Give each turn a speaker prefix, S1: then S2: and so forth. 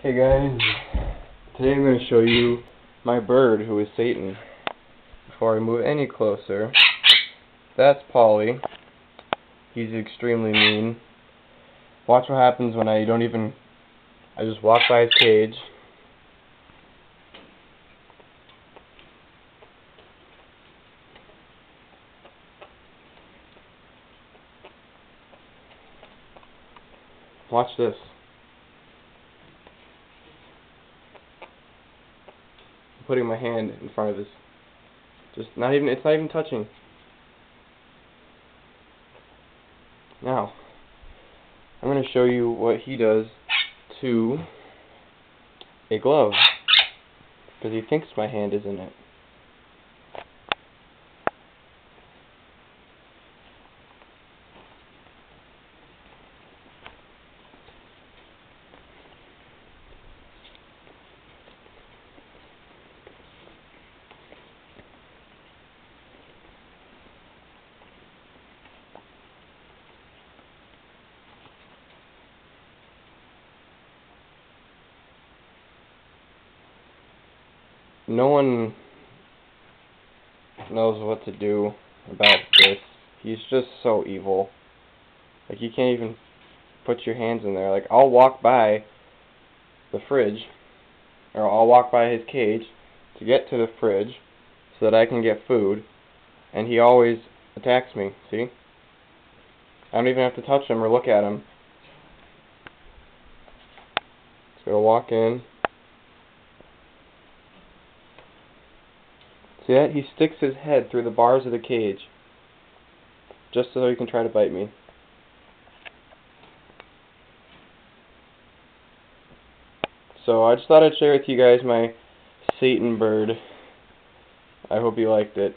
S1: Hey guys, today I'm going to show you my bird who is Satan. Before I move any closer, that's Polly. He's extremely mean. Watch what happens when I just walk by his cage. Watch this. I'm putting my hand in front of his. It's not even touching. Now, I'm going to show you what he does to a glove, because he thinks my hand is in it. No one knows what to do about this. He's just so evil. Like, you can't even put your hands in there. Like, I'll walk by the fridge, or I'll walk by his cage to get to the fridge so that I can get food, and he always attacks me, see? I don't even have to touch him or look at him. Just gotta walk in. See that? He sticks his head through the bars of the cage just so he can try to bite me. So I just thought I'd share with you guys my Satan bird. I hope you liked it.